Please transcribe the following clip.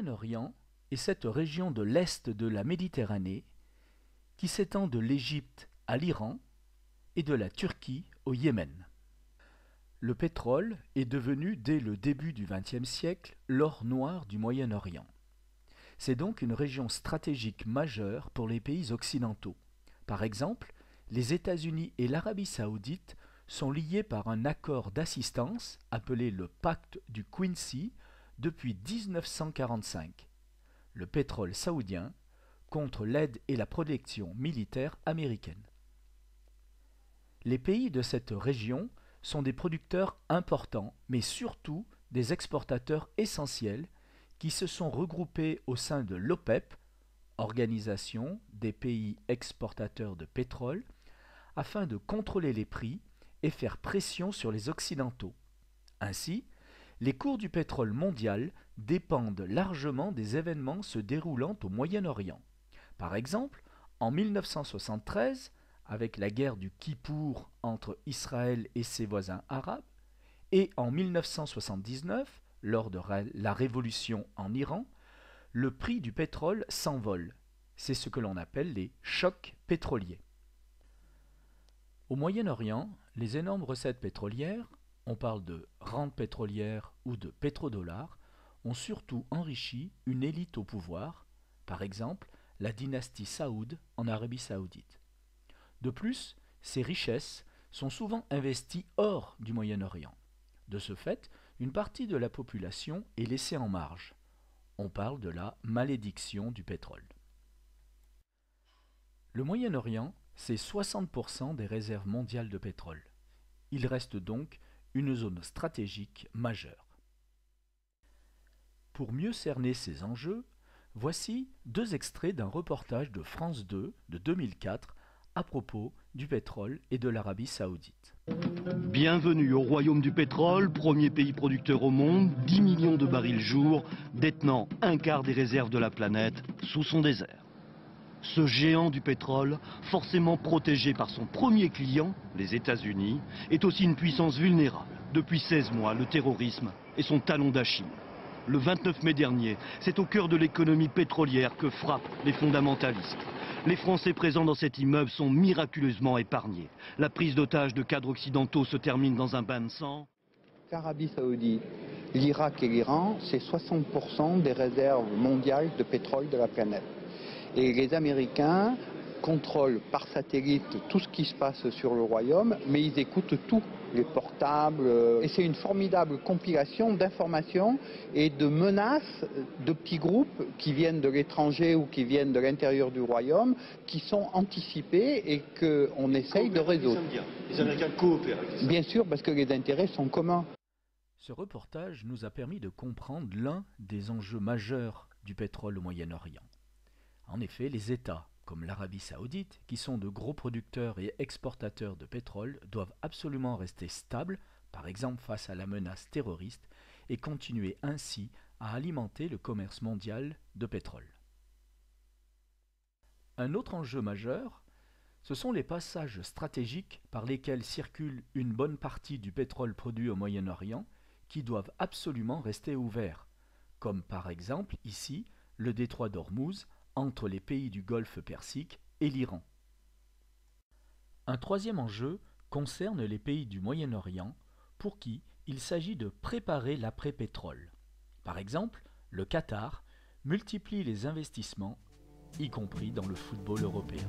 Moyen-Orient est cette région de l'est de la Méditerranée qui s'étend de l'Égypte à l'Iran et de la Turquie au Yémen. Le pétrole est devenu dès le début du XXe siècle l'or noir du Moyen-Orient. C'est donc une région stratégique majeure pour les pays occidentaux. Par exemple, les États-Unis et l'Arabie saoudite sont liés par un accord d'assistance appelé le pacte du Quincy depuis 1945. Le pétrole saoudien contre l'aide et la protection militaire américaine. Les pays de cette région sont des producteurs importants, mais surtout des exportateurs essentiels qui se sont regroupés au sein de l'OPEP, Organisation des pays exportateurs de pétrole, afin de contrôler les prix et faire pression sur les Occidentaux. Ainsi, les cours du pétrole mondial dépendent largement des événements se déroulant au Moyen-Orient. Par exemple, en 1973, avec la guerre du Kippour entre Israël et ses voisins arabes, et en 1979, lors de la révolution en Iran, le prix du pétrole s'envole. C'est ce que l'on appelle les chocs pétroliers. Au Moyen-Orient, les énormes recettes pétrolières, on parle de rente pétrolière ou de pétrodollars, ont surtout enrichi une élite au pouvoir, par exemple la dynastie Saoud en Arabie saoudite. De plus, ces richesses sont souvent investies hors du Moyen-Orient. De ce fait, une partie de la population est laissée en marge. On parle de la malédiction du pétrole. Le Moyen-Orient, c'est 60% des réserves mondiales de pétrole. Il reste donc une zone stratégique majeure. Pour mieux cerner ces enjeux, voici deux extraits d'un reportage de France 2 de 2004 à propos du pétrole et de l'Arabie saoudite. Bienvenue au royaume du pétrole, premier pays producteur au monde, 10 millions de barils jour, détenant un quart des réserves de la planète sous son désert. Ce géant du pétrole, forcément protégé par son premier client, les États-Unis, est aussi une puissance vulnérable. Depuis 16 mois, le terrorisme est son talon d'Achille. Le 29 mai dernier, c'est au cœur de l'économie pétrolière que frappent les fondamentalistes. Les Français présents dans cet immeuble sont miraculeusement épargnés. La prise d'otages de cadres occidentaux se termine dans un bain de sang. L'Arabie saoudite, l'Irak et l'Iran, c'est 60% des réserves mondiales de pétrole de la planète. Et les Américains contrôlent par satellite tout ce qui se passe sur le royaume, mais ils écoutent tout, les portables. Et c'est une formidable compilation d'informations et de menaces de petits groupes qui viennent de l'étranger ou qui viennent de l'intérieur du royaume, qui sont anticipés et qu'on essaye de résoudre. Les Américains coopèrent avec ça. Bien sûr, parce que les intérêts sont communs. Ce reportage nous a permis de comprendre l'un des enjeux majeurs du pétrole au Moyen-Orient. En effet, les États, comme l'Arabie saoudite, qui sont de gros producteurs et exportateurs de pétrole, doivent absolument rester stables, par exemple face à la menace terroriste, et continuer ainsi à alimenter le commerce mondial de pétrole. Un autre enjeu majeur, ce sont les passages stratégiques par lesquels circule une bonne partie du pétrole produit au Moyen-Orient, qui doivent absolument rester ouverts, comme par exemple ici le détroit d'Ormuz, entre les pays du Golfe Persique et l'Iran. Un troisième enjeu concerne les pays du Moyen-Orient pour qui il s'agit de préparer l'après-pétrole. Par exemple, le Qatar multiplie les investissements, y compris dans le football européen.